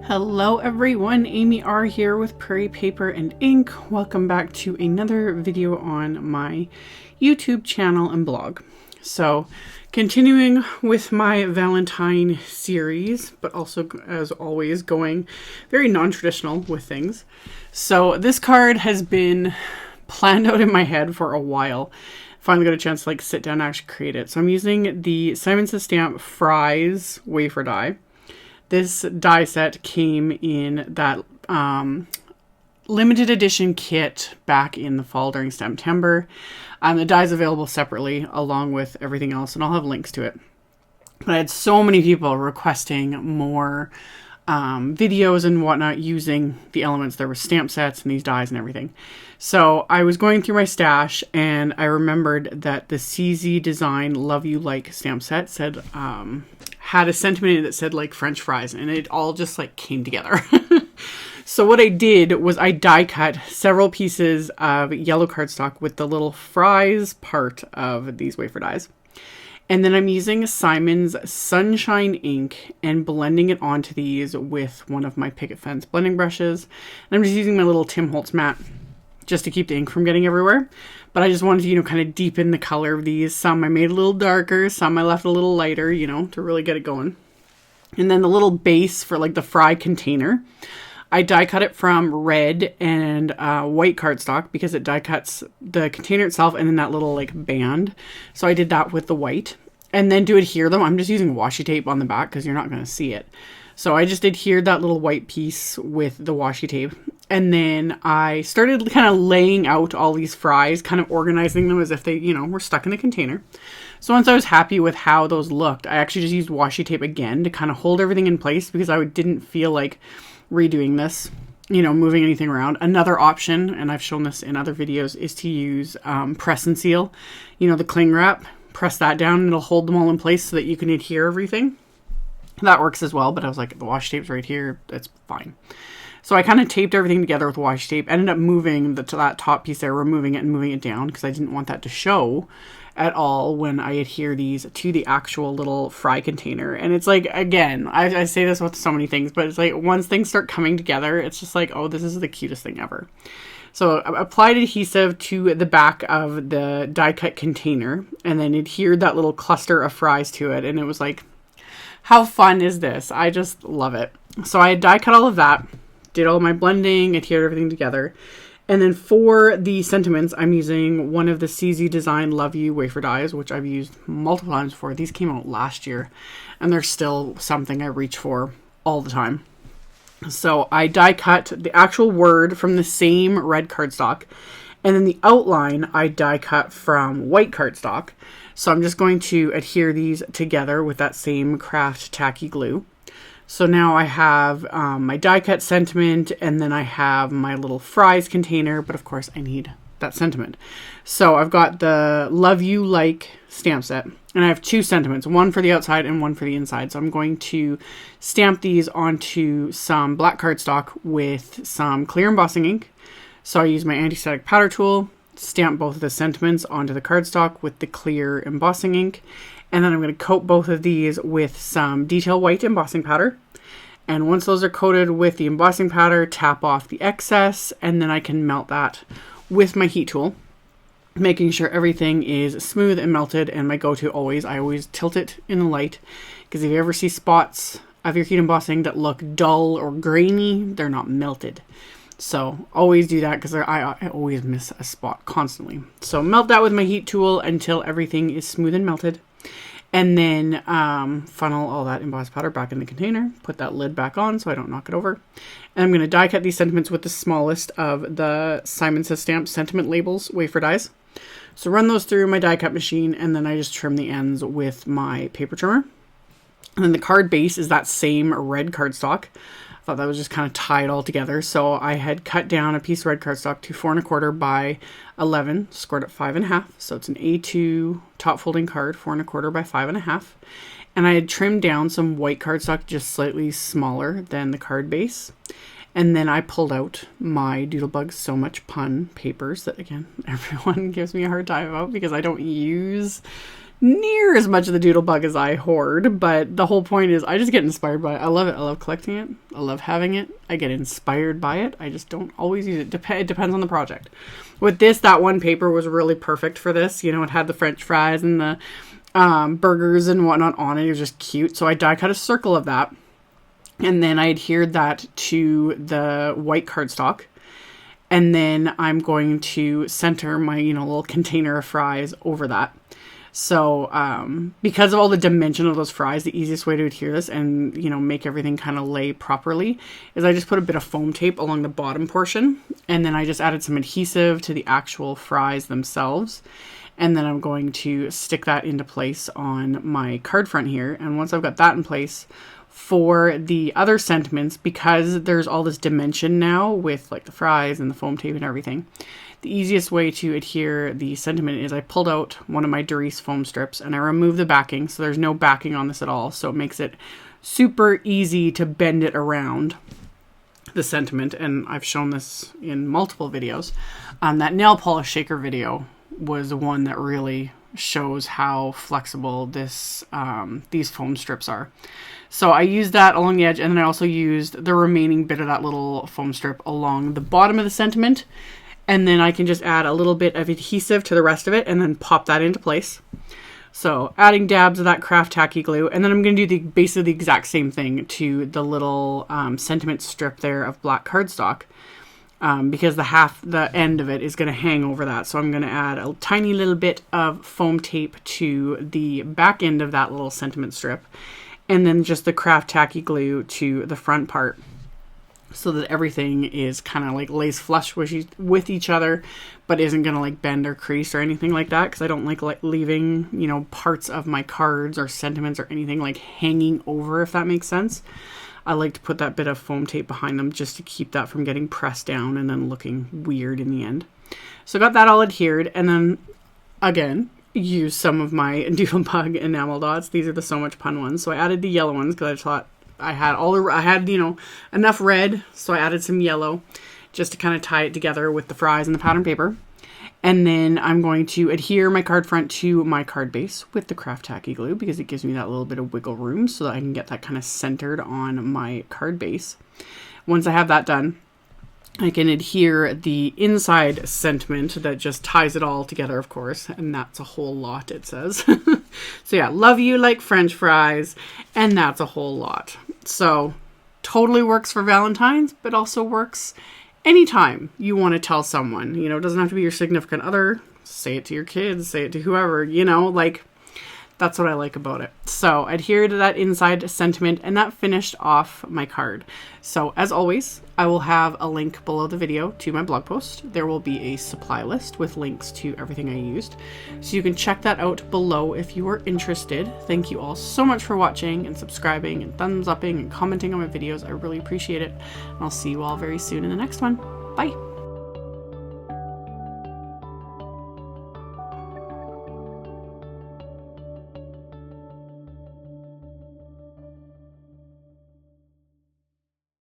Hello everyone, AmyR here with Prairie Paper and Ink. Welcome back to another video on my YouTube channel and blog. So, continuing with my Valentine series, but also as always going very non-traditional with things. So this card has been planned out in my head for a while. Finally got a chance to sit down and actually create it. So I'm using the Simon Says Stamp Fries wafer die. This die set came in that limited edition kit back in the fall during September. The die is available separately along with everything else, and I'll have links to it. But I had so many people requesting more videos and whatnot using the elements. There were stamp sets and these dies and everything. So I was going through my stash and I remembered that the CZ Design Love You Like stamp set said had a sentiment in it that said French fries, and it all just came together. So what I did was I die cut several pieces of yellow cardstock with the little fries part of these wafer dies. And then I'm using Simon's Sunshine ink and blending it onto these with one of my Picket Fence blending brushes. And I'm just using my little Tim Holtz mat just to keep the ink from getting everywhere. But I just wanted to, kind of deepen the color of these. Some I made a little darker, some I left a little lighter, to really get it going. And then the little base for the fry container, I die cut it from red and white cardstock because it die cuts the container itself and then that little band. So I did that with the white. And then to adhere them, I'm just using washi tape on the back because you're not going to see it. So I just adhered that little white piece with the washi tape. And then I started kind of laying out all these fries, kind of organizing them as if they, were stuck in the container. So once I was happy with how those looked, I actually just used washi tape again to kind of hold everything in place because I didn't feel like redoing this, moving anything around. Another option, and I've shown this in other videos, is to use press and seal, the cling wrap. Press that down and it'll hold them all in place so that you can adhere everything. That works as well, but I was like, the washi tape's right here, that's fine. So I kind of taped everything together with washi tape, ended up moving that top piece there, removing it and moving it down because I didn't want that to show at all when I adhere these to the actual little fry container. And it's again, I say this with so many things, but it's once things start coming together, it's just oh, this is the cutest thing ever. So I applied adhesive to the back of the die cut container and then adhered that little cluster of fries to it. And it was how fun is this? I just love it. So I die cut all of that, did all my blending, adhered everything together. And then for the sentiments, I'm using one of the CZ Design Love You wafer dies, which I've used multiple times before. These came out last year and they're still something I reach for all the time. So I die cut the actual word from the same red cardstock, and then the outline I die cut from white cardstock. So I'm just going to adhere these together with that same craft tacky glue. So now I have my die cut sentiment, and then I have my little fries container, but of course I need that sentiment. So I've got the Love You Like stamp set, and I have two sentiments, one for the outside and one for the inside. So I'm going to stamp these onto some black cardstock with some clear embossing ink. So I use my anti-static powder tool, stamp both of the sentiments onto the cardstock with the clear embossing ink, and then I'm going to coat both of these with some detail white embossing powder. And once those are coated with the embossing powder, tap off the excess, and then I can melt that with my heat tool, making sure everything is smooth and melted. And my go-to I always tilt it in the light, because if you ever see spots of your heat embossing that look dull or grainy, they're not melted. So always do that, because I always miss a spot constantly. So melt that with my heat tool until everything is smooth and melted. And then funnel all that embossed powder back in the container, put that lid back on so I don't knock it over. And I'm going to die cut these sentiments with the smallest of the Simon Says Stamp sentiment labels wafer dies. So run those through my die cut machine, and then I just trim the ends with my paper trimmer. And then the card base is that same red cardstock. I thought that was just kind of tied all together. So I had cut down a piece of red cardstock to 4 1/4 by 11, scored at 5 1/2. So it's an A2 top folding card, 4 1/4 by 5 1/2. And I had trimmed down some white cardstock just slightly smaller than the card base. And then I pulled out my Doodlebug So Much Pun papers that, again, everyone gives me a hard time about because I don't use near as much of the Doodlebug as I hoard, but the whole point is I just get inspired by it. I love it. I love collecting it. I love having it. I get inspired by it. I just don't always use it. It depends on the project. With this, that one paper was really perfect for this. You know, it had the French fries and the burgers and whatnot on it. It was just cute. So I die cut a circle of that. And then I adhered that to the white cardstock. And then I'm going to center my, little container of fries over that. So, because of all the dimension of those fries, the easiest way to adhere this and, make everything kind of lay properly is I just put a bit of foam tape along the bottom portion. And then I just added some adhesive to the actual fries themselves. And then I'm going to stick that into place on my card front here. And once I've got that in place, for the other sentiments, because there's all this dimension now with like the fries and the foam tape and everything, the easiest way to adhere the sentiment is I pulled out one of my Doris foam strips and I removed the backing, so there's no backing on this at all, so it makes it super easy to bend it around the sentiment. And I've shown this in multiple videos. That nail polish shaker video was the one that really shows how flexible this these foam strips are. So I used that along the edge, and then I also used the remaining bit of that little foam strip along the bottom of the sentiment. And then I can just add a little bit of adhesive to the rest of it and then pop that into place. So adding dabs of that craft tacky glue. And then I'm going to do basically the exact same thing to the little sentiment strip there of black cardstock. Because the end of it is going to hang over that. So I'm going to add a tiny little bit of foam tape to the back end of that little sentiment strip. And then just the craft tacky glue to the front part, so that everything is kind of like lays flush with each other, but isn't going to like bend or crease or anything like that. Because I don't like leaving, parts of my cards or sentiments or anything like hanging over, if that makes sense. I like to put that bit of foam tape behind them just to keep that from getting pressed down and then looking weird in the end. So I got that all adhered, and then again, use some of my Doodlebug enamel dots. These are the So Much Fun ones. So I added the yellow ones because I thought I had enough red, so I added some yellow just to kind of tie it together with the fries and the pattern paper. And then I'm going to adhere my card front to my card base with the craft tacky glue because it gives me that little bit of wiggle room so that I can get that kind of centered on my card base. Once I have that done, I can adhere the inside sentiment that just ties it all together, of course, and that's a whole lot, it says. So yeah, love you like French fries, and that's a whole lot. So totally works for Valentine's, but also works anytime you want to tell someone. It doesn't have to be your significant other. Say it to your kids, say it to whoever, that's what I like about it. So adhere to that inside sentiment, and that finished off my card. So as always, I will have a link below the video to my blog post. There will be a supply list with links to everything I used. So you can check that out below if you are interested. Thank you all so much for watching and subscribing and thumbs upping and commenting on my videos. I really appreciate it. And I'll see you all very soon in the next one. Bye.